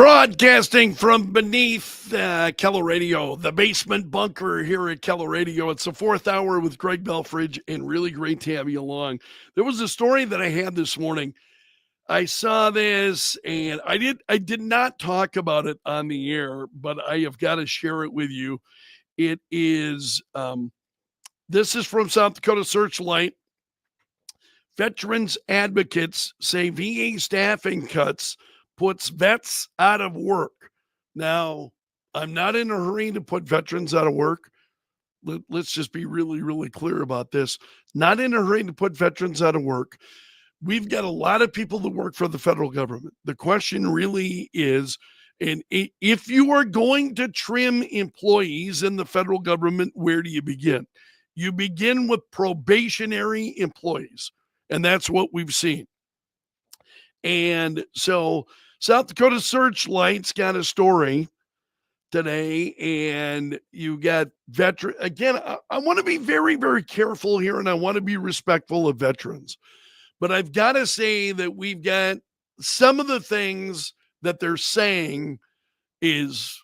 Broadcasting from beneath Keller Radio, the basement bunker here at Keller Radio. It's the fourth hour with Greg Belfrage, and really great to have you along. There was a story that I had this morning. I saw this, and I did not talk about it on the air, but I have got to share it with you. It is this is from South Dakota Searchlight. Veterans advocates say VA staffing cuts puts vets out of work. Now, I'm not in a hurry to put veterans out of work. Let's just be really, really clear about this. Not in a hurry to put veterans out of work. We've got a lot of people that work for the federal government. The question really is, and if you are going to trim employees in the federal government, where do you begin? You begin with probationary employees, and that's what we've seen. And so South Dakota Searchlight's got a story today, and you got veteran. Again, I want to be very, very careful here, and I want to be respectful of veterans. But I've got to say that we've got some of the things that they're saying is,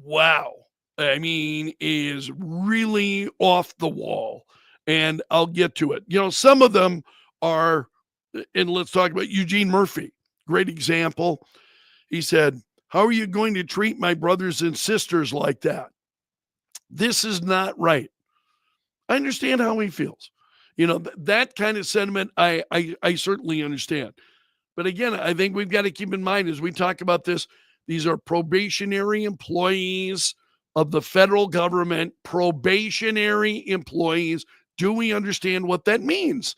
wow. I mean, is really off the wall. And I'll get to it. You know, some of them are, and let's talk about Eugene Murphy. Great example. He said, "How are you going to treat my brothers and sisters like that? This is not right." I understand how he feels. You know, that kind of sentiment, I certainly understand. But again, I think we've got to keep in mind as we talk about this, these are probationary employees of the federal government, probationary employees. Do we understand what that means?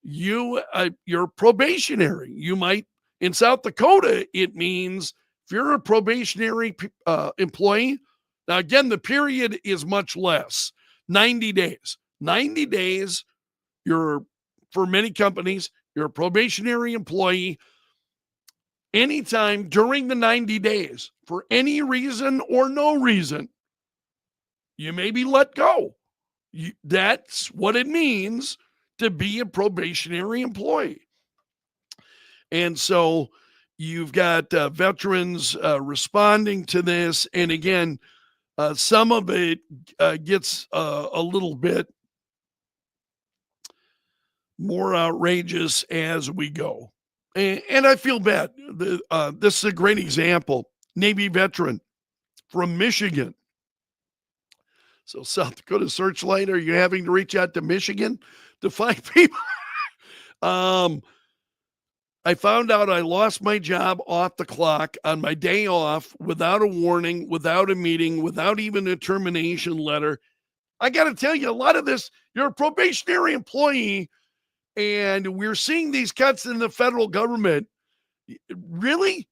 You're probationary. You might, in South Dakota, it means if you're a probationary employee, now again, the period is much less, 90 days. 90 days, you're, for many companies, you're a probationary employee. Anytime during the 90 days, for any reason or no reason, you may be let go. That's what it means to be a probationary employee. And so you've got veterans responding to this. And again, some of it gets a little bit more outrageous as we go. And I feel bad. This is a great example. Navy veteran from Michigan. So South Dakota Searchlight, are you having to reach out to Michigan to find people? I found out I lost my job off the clock on my day off without a warning, without a meeting, without even a termination letter. I got to tell you, a lot of this, you're a probationary employee, and we're seeing these cuts in the federal government. Really?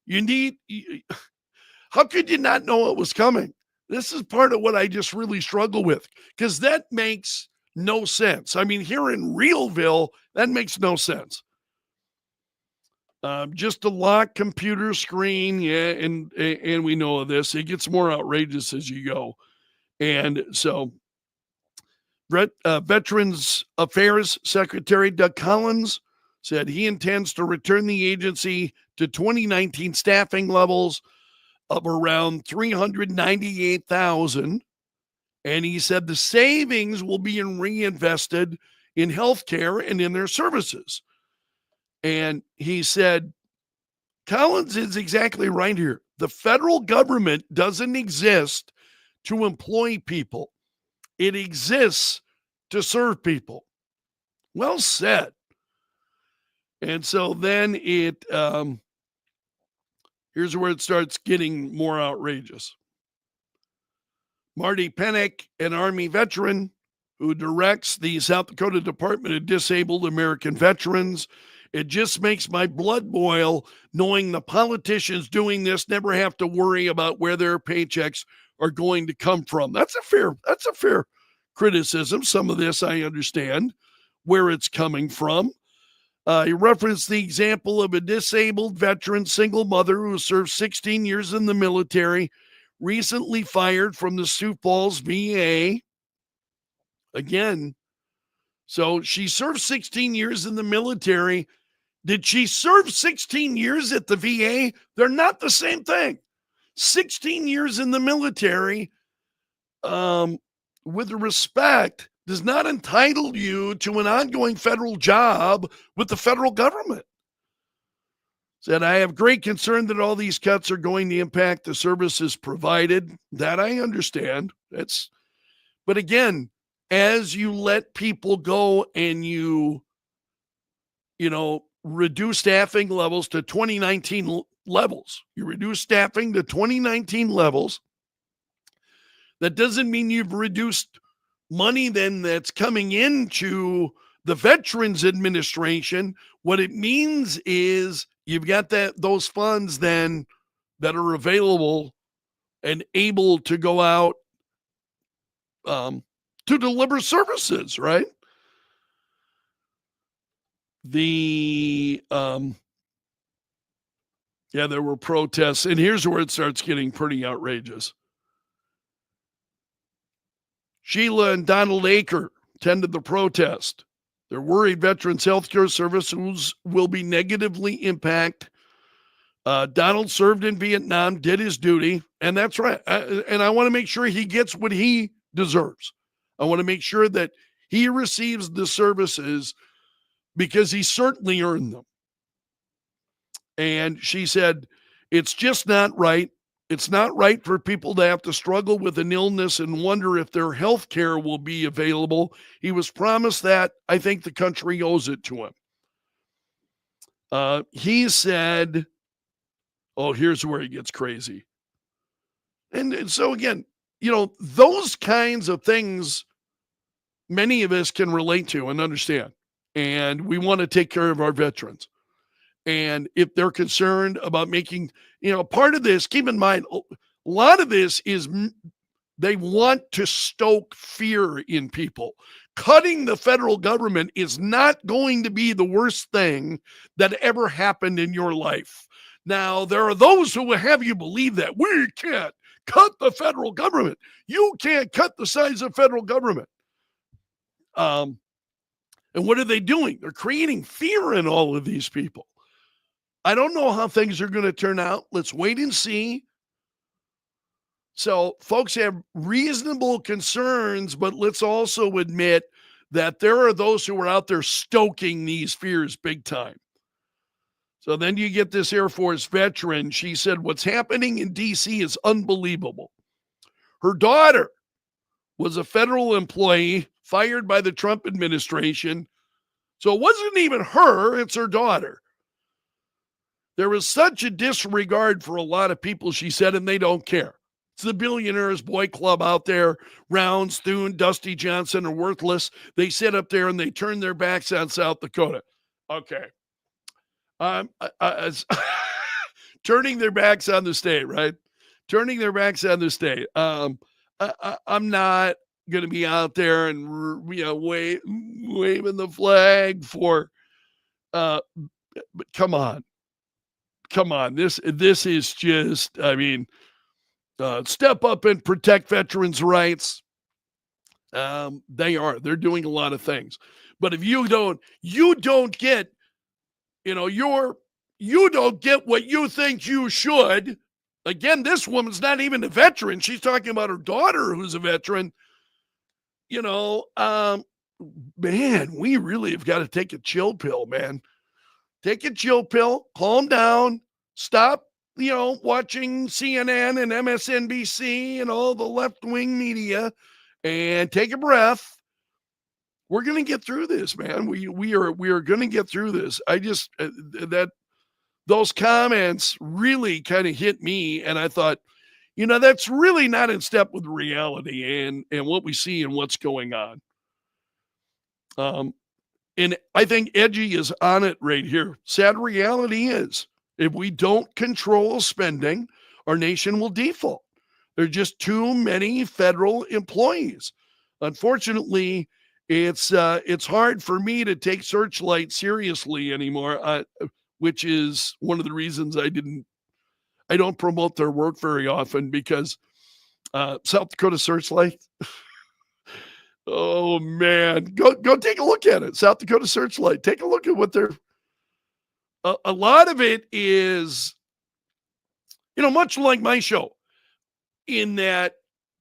How could you not know it was coming? This is part of what I just really struggle with, because that makes no sense. I mean, here in Realville, that makes no sense. Just a locked computer screen, yeah, and we know of this. It gets more outrageous as you go. And so Veterans Affairs Secretary Doug Collins said he intends to return the agency to 2019 staffing levels of around 398,000. And he said the savings will be reinvested in healthcare and in their services. And he said, Collins is exactly right here. The federal government doesn't exist to employ people. It exists to serve people. Well said. And so then here's where it starts getting more outrageous. Marty Pennick, an Army veteran who directs the South Dakota Department of Disabled American Veterans, it just makes my blood boil knowing the politicians doing this never have to worry about where their paychecks are going to come from. That's a fair criticism. Some of this I understand where it's coming from. He referenced the example of a disabled veteran single mother who served 16 years in the military, recently fired from the Sioux Falls VA. Again, so she served 16 years in the military. Did she serve 16 years at the VA? They're not the same thing. 16 years in the military, with respect, does not entitle you to an ongoing federal job with the federal government. Said, I have great concern that all these cuts are going to impact the services provided. That I understand. But again, as you let people go and you reduce staffing levels to 2019 levels, you reduce staffing to 2019 levels. That doesn't mean you've reduced money then that's coming into the Veterans Administration. What it means is you've got those funds then that are available and able to go out to deliver services, right? There were protests, and here's where it starts getting pretty outrageous. Sheila and Donald Aker attended the protest. They're worried veterans' healthcare services will be negatively impacted. Donald served in Vietnam, did his duty, and that's right. And I want to make sure he gets what he deserves. I want to make sure that he receives the services because he certainly earned them. And she said, it's just not right. It's not right for people to have to struggle with an illness and wonder if their health care will be available. He was promised that. I think the country owes it to him. He said, here's where he gets crazy. And so again, those kinds of things many of us can relate to and understand. And we want to take care of our veterans. And if they're concerned about making, part of this, keep in mind, a lot of this is they want to stoke fear in people. Cutting the federal government is not going to be the worst thing that ever happened in your life. Now, there are those who will have you believe that we can't cut the federal government. You can't cut the size of federal government. And what are they doing? They're creating fear in all of these people. I don't know how things are going to turn out. Let's wait and see. So folks have reasonable concerns, but let's also admit that there are those who are out there stoking these fears big time. So then you get this Air Force veteran. She said, what's happening in D.C. is unbelievable. Her daughter was a federal employee fired by the Trump administration. So it wasn't even her, it's her daughter. There is such a disregard for a lot of people, she said, and they don't care. It's the Billionaires Boy Club out there. Rounds, Thune, Dusty Johnson are worthless. They sit up there and they turn their backs on South Dakota. Okay. Turning their backs on the state, right? Turning their backs on the state. I'm not going to be out there and waving the flag for. But come on. This is just. Step up and protect veterans' rights. They're doing a lot of things, but if you don't get. You don't get what you think you should. Again, this woman's not even a veteran. She's talking about her daughter who's a veteran. Man, we really have got to take a chill pill, man. Take a chill pill, calm down, stop, watching CNN and MSNBC and all the left-wing media and take a breath. We're going to get through this, man. We are going to get through this. I just those comments really kind of hit me, and I thought, that's really not in step with reality and what we see and what's going on. And I think Edgy is on it right here. Sad reality is, if we don't control spending, our nation will default. There are just too many federal employees. Unfortunately, it's hard for me to take Searchlight seriously anymore, which is one of the reasons I don't promote their work very often, because South Dakota Searchlight. Oh man, go take a look at it. South Dakota Searchlight. Take a look at what they're. a lot of it is, much like my show, in that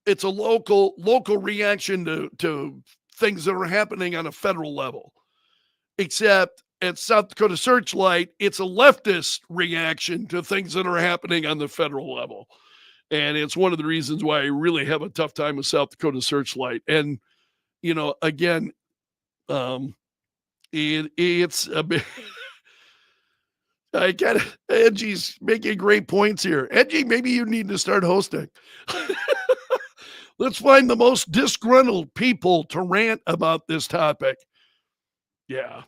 it's a local reaction to things that are happening on a federal level. Except at South Dakota Searchlight, it's a leftist reaction to things that are happening on the federal level. And it's one of the reasons why I really have a tough time with South Dakota Searchlight. And, again, um, it's a bit. I get it. Angie's making great points here. Angie, maybe you need to start hosting. Let's find the most disgruntled people to rant about this topic. Yeah,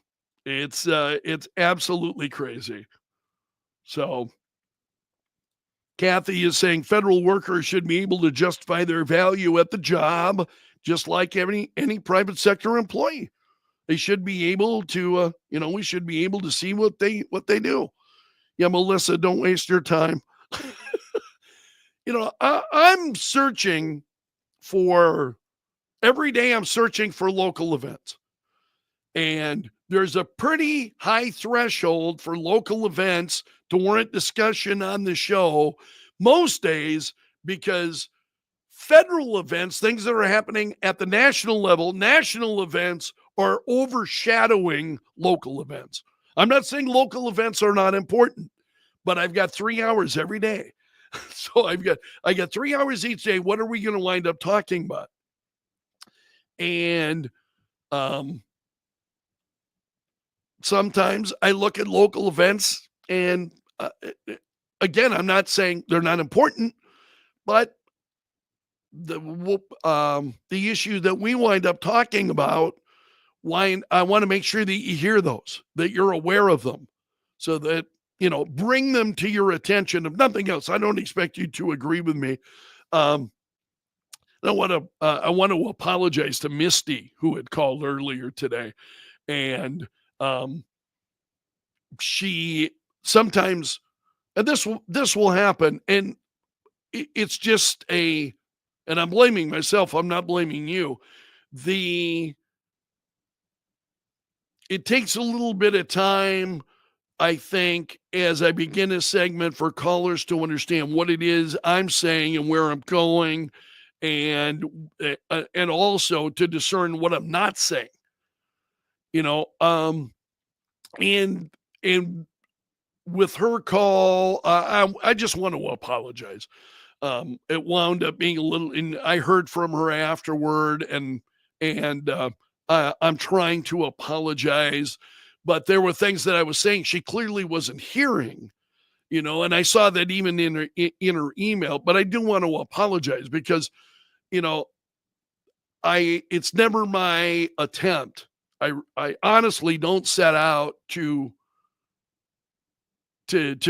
it's absolutely crazy. So Kathy is saying federal workers should be able to justify their value at the job, just like any private sector employee. They should be able to, we should be able to see what they do. Yeah, Melissa, don't waste your time. I'm searching for every day. I'm searching for local events, and there's a pretty high threshold for local events to warrant discussion on the show most days, because federal events, things that are happening at the national level, national events are overshadowing local events. I'm not saying local events are not important, but I've got 3 hours every day. So I got 3 hours each day. What are we going to wind up talking about? And sometimes I look at local events and again, I'm not saying they're not important, but the issue that we wind up talking about, why I want to make sure that you hear those, that you're aware of them, so that, bring them to your attention. If nothing else, I don't expect you to agree with me. I want to apologize to Misty, who had called earlier today, and she sometimes, and this will happen, and it's just and I'm blaming myself. I'm not blaming you. It takes a little bit of time, I think, as I begin a segment, for callers to understand what it is I'm saying and where I'm going, and also to discern what I'm not saying. And with her call, I just want to apologize. It wound up being a little, and I heard from her afterward, and I'm trying to apologize, but there were things that I was saying she clearly wasn't hearing, and I saw that even in her email. But I do want to apologize because, it's never my attempt. I honestly don't set out to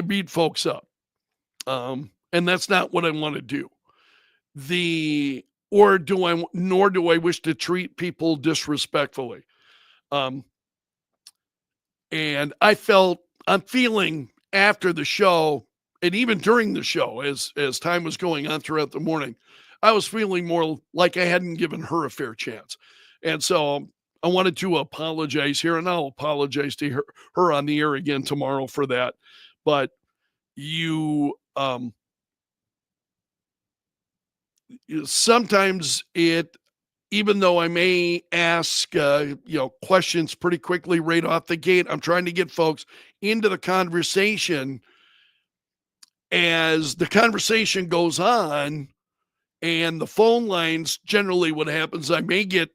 beat folks up. And that's not what I want to do. Nor do I wish to treat people disrespectfully. And I'm feeling after the show, and even during the show, as time was going on throughout the morning, I was feeling more like I hadn't given her a fair chance. And so I wanted to apologize here, and I'll apologize to her on the air again tomorrow for that. But sometimes even though I may ask, questions pretty quickly right off the gate, I'm trying to get folks into the conversation. As the conversation goes on, and the phone lines, generally what happens, I may get,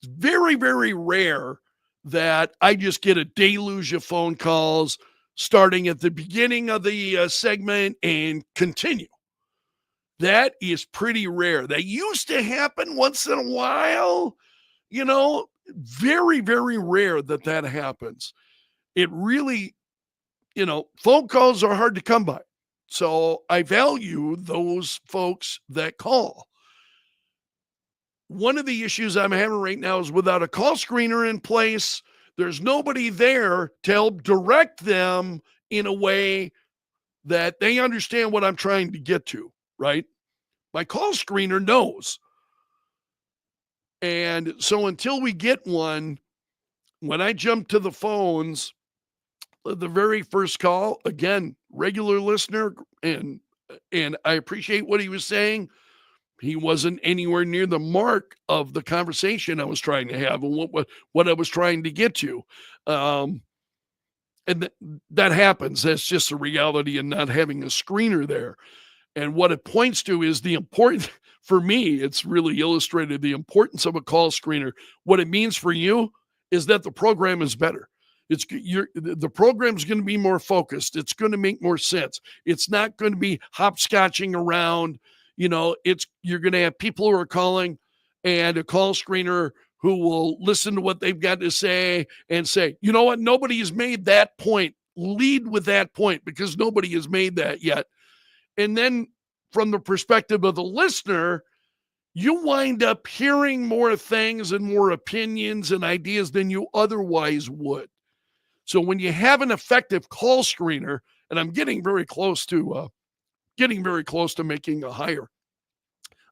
very, very rare that I just get a deluge of phone calls starting at the beginning of the segment and continue. That is pretty rare. That used to happen once in a while, very, very rare that happens. It really, phone calls are hard to come by. So I value those folks that call. One of the issues I'm having right now is without a call screener in place, there's nobody there to help direct them in a way that they understand what I'm trying to get to, right? My call screener knows. And so until we get one, when I jump to the phones, the very first call, again, regular listener, and I appreciate what he was saying. He wasn't anywhere near the mark of the conversation I was trying to have and what I was trying to get to. Um, and that happens. That's just a reality in not having a screener there. And what it points to is the important, for me, it's really illustrated the importance of a call screener. What it means for you is that the program is better. The program's going to be more focused. It's going to make more sense. It's not going to be hopscotching around. You're going to have people who are calling and a call screener who will listen to what they've got to say and say, you know what, nobody has made that point. Lead with that point because nobody has made that yet. And then from the perspective of the listener, you wind up hearing more things and more opinions and ideas than you otherwise would. So when you have an effective call screener, and I'm getting very close to making a hire.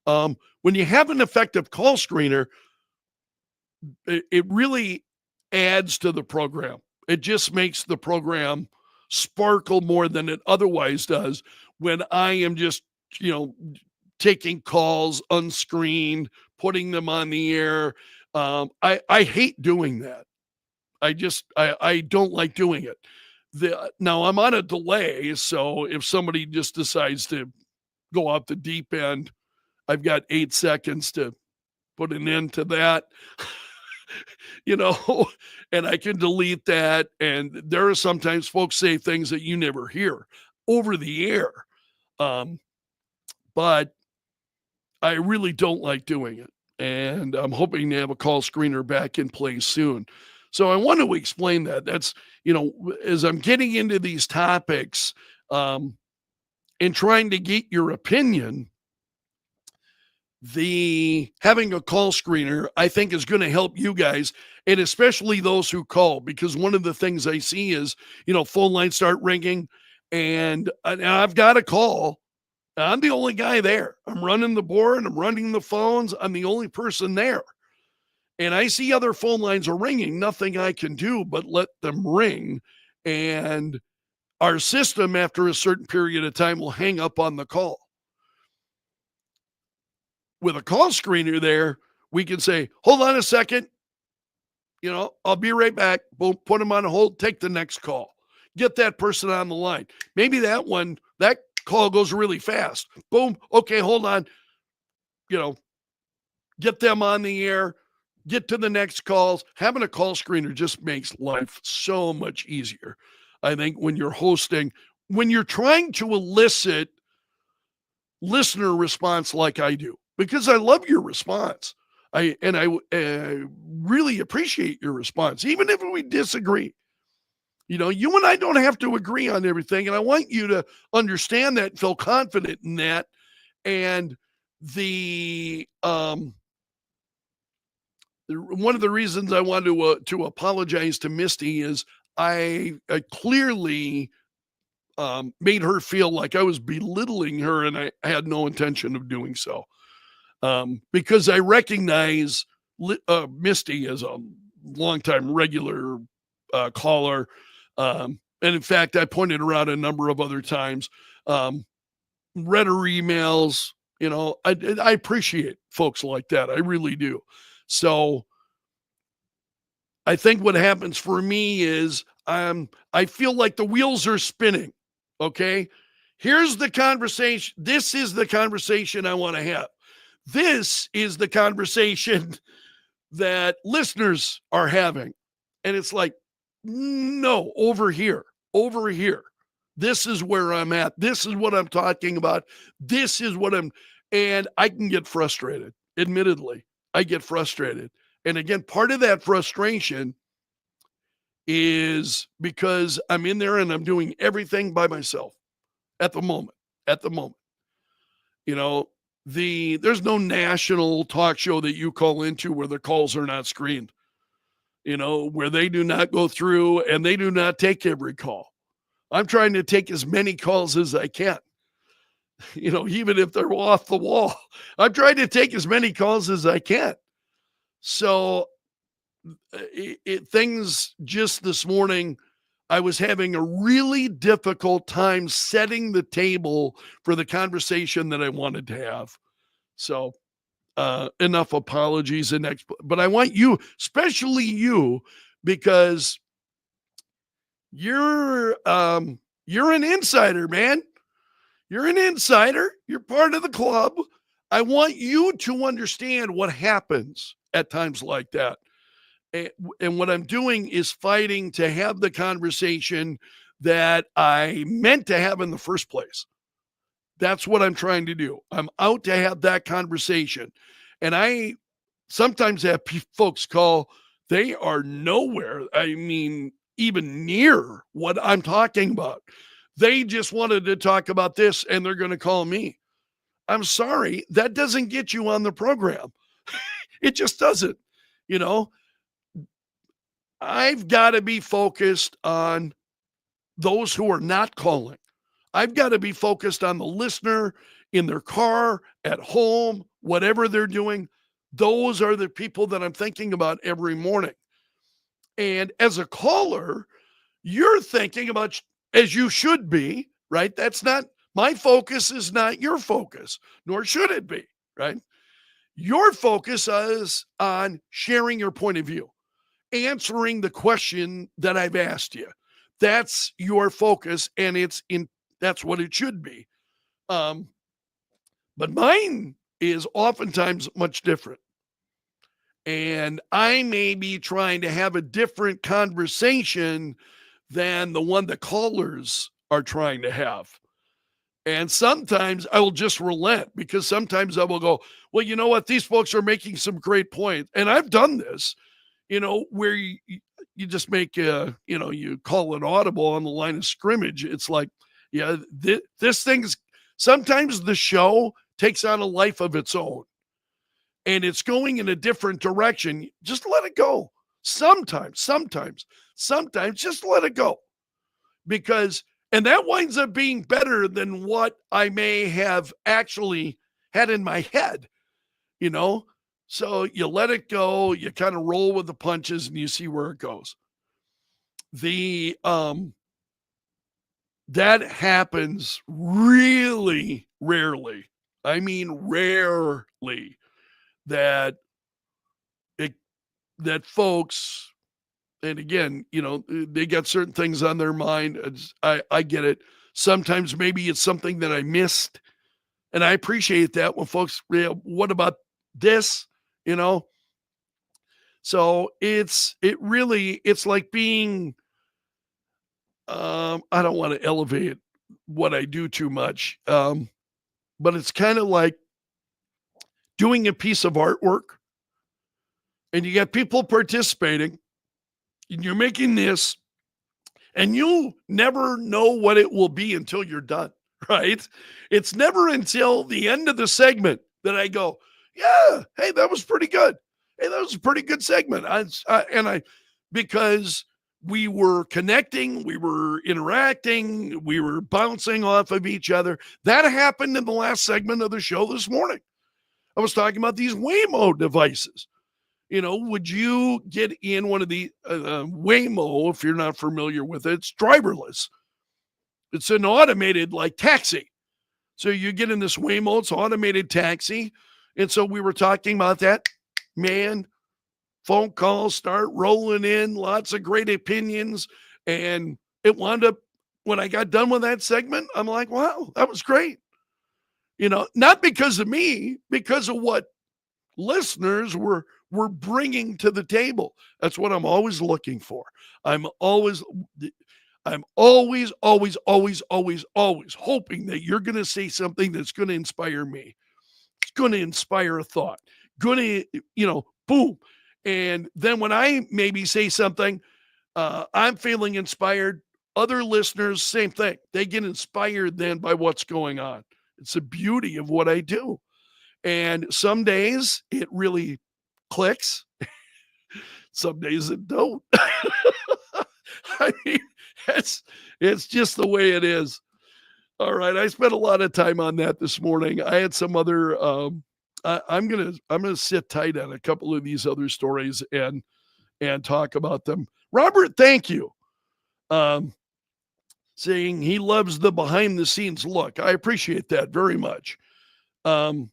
When you have an effective call screener, it really adds to the program. It just makes the program sparkle more than it otherwise does when I am just, taking calls unscreened, putting them on the air. I hate doing that. I don't like doing it. Now I'm on a delay, so if somebody just decides to go off the deep end, I've got 8 seconds to put an end to that. And I can delete that. And there are sometimes folks say things that you never hear over the air. But I really don't like doing it. And I'm hoping to have a call screener back in place soon. So I want to explain that. That's, as I'm getting into these topics and trying to get your opinion, having a call screener, I think, is going to help you guys, and especially those who call, because one of the things I see is, phone lines start ringing, and I've got a call. I'm the only guy there. I'm running the board. I'm running the phones. I'm the only person there. And I see other phone lines are ringing. Nothing I can do but let them ring. And our system, after a certain period of time, will hang up on the call. With a call screener there, we can say, hold on a second. I'll be right back. Boom, put them on hold. Take the next call. Get that person on the line. Maybe that call goes really fast. Boom. Okay, hold on. Get them on the air. Get to the next calls. Having a call screener just makes life so much easier. I think when you're hosting, when you're trying to elicit listener response like I do, because I love your response. I really appreciate your response, even if we disagree. You and I don't have to agree on everything, and I want you to understand that and feel confident in that. And one of the reasons I wanted to apologize to Misty is I clearly made her feel like I was belittling her, and I had no intention of doing so. Because I recognize Misty as a longtime regular caller. And in fact, I pointed her out a number of other times. Read her emails. I appreciate folks like that. I really do. So I think what happens for me is I feel like the wheels are spinning. Okay. Here's the conversation. This is the conversation I want to have. This is the conversation that listeners are having. And it's like, no, over here. This is where I'm at. This is what I'm talking about. And I can get frustrated. Admittedly, I get frustrated. And again, part of that frustration is because I'm in there and I'm doing everything by myself at the moment. There's no national talk show that you call into where the calls are not screened, where they do not go through and they do not take every call. I'm trying to take as many calls as I can, even if they're off the wall. I'm trying to take as many calls as I can. So things just this morning, I was having a really difficult time setting the table for the conversation that I wanted to have. So, enough apologies and but I want you, especially you, because you're an insider, man. You're an insider. You're part of the club. I want you to understand what happens at times like that. And what I'm doing is fighting to have the conversation that I meant to have in the first place. That's what I'm trying to do. I'm out to have that conversation. And I sometimes have folks call, they are nowhere. I mean, even near what I'm talking about. They just wanted to talk about this and they're going to call me. I'm sorry, that doesn't get you on the program. It just doesn't. You know, I've got to be focused on those who are not calling. I've got to be focused on the listener in their car, at home, whatever they're doing. Those are the people that I'm thinking about every morning. And as a caller, you're thinking about, as you should be, right? That's not, my focus is not your focus, nor should it be, right? Your focus is on sharing your point of view, answering the question that I've asked you. That's your focus, and that's what it should be. But mine is oftentimes much different. And I may be trying to have a different conversation than the one the callers are trying to have. And sometimes I will just relent, because sometimes I will go, well, you know what? These folks are making some great points. And I've done this, where you just make, you call an audible on the line of scrimmage. It's like, yeah, this thing's, sometimes the show takes on a life of its own and it's going in a different direction. Just let it go. Sometimes just let it go, because, and that winds up being better than what I may have actually had in my head, So you let it go, you kind of roll with the punches and you see where it goes. That happens really rarely. I mean, rarely that folks, and again, they got certain things on their mind. I get it. Sometimes maybe it's something that I missed. And I appreciate that when folks, what about this? So it's like being, I don't want to elevate what I do too much. But it's kind of like doing a piece of artwork and you got people participating and you're making this, and you never know what it will be until you're done, right? It's never until the end of the segment that I go, yeah, hey, that was pretty good. Hey, that was a pretty good segment. Because we were connecting, we were interacting, we were bouncing off of each other. That happened in the last segment of the show this morning. I was talking about these Waymo devices. Would you get in one of the Waymo, if you're not familiar with it? It's driverless. It's an automated like taxi. So you get in this Waymo, it's automated taxi. And so we were talking about that. Man, phone calls start rolling in, lots of great opinions. And it wound up, when I got done with that segment, I'm like, wow, that was great. Not because of me, because of what listeners were bringing to the table. That's what I'm always looking for. I'm always hoping that you're going to say something that's going to inspire me. It's going to inspire a thought. Going to, boom. And then when I maybe say something, I'm feeling inspired. Other listeners, same thing. They get inspired then by what's going on. It's the beauty of what I do. And some days it really clicks. Some days it don't. I mean, it's just the way it is. All right. I spent a lot of time on that this morning. I had some other, I'm going to sit tight on a couple of these other stories and talk about them. Robert, thank you. um, saying he loves the behind the scenes look. I appreciate that very much. Um,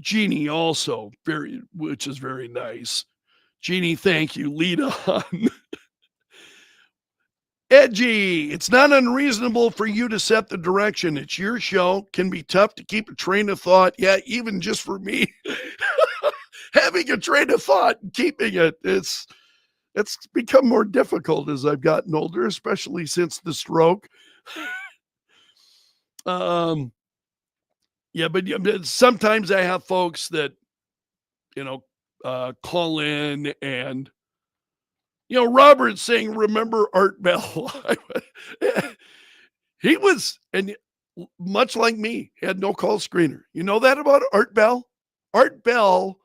Jeannie also which is very nice. Jeannie, thank you. Lead on. Edgy. It's not unreasonable for you to set the direction. It's your show. Can be tough to keep a train of thought. Yeah, even just for me. Having a train of thought and keeping it's become more difficult as I've gotten older, especially since the stroke. Um, but sometimes I have folks that, you know, call in and, Robert saying, remember Art Bell. He was, and much like me, had no call screener. You know that about Art Bell? Art Bell,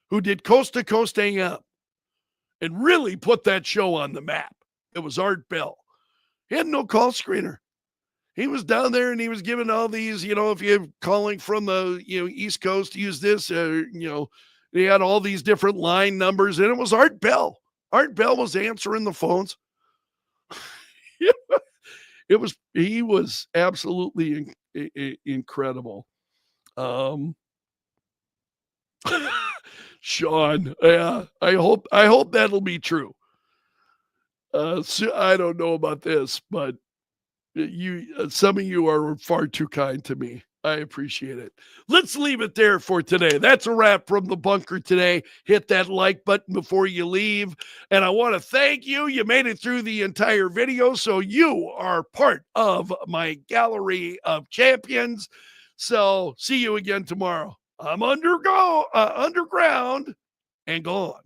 who did Coast to Coast AM and really put that show on the map. It was Art Bell. He had no call screener. He was down there and he was giving all these, if you're calling from the, East Coast, use this, he had all these different line numbers and it was Art Bell. Art Bell was answering the phones. He was absolutely incredible. Sean, yeah, I hope that'll be true. So I don't know about this, but some of you are far too kind to me. I appreciate it. Let's leave it there for today. That's a wrap from the bunker today. Hit that like button before you leave. And I want to thank you. You made it through the entire video, so you are part of my gallery of champions. So see you again tomorrow. I'm underground and gone.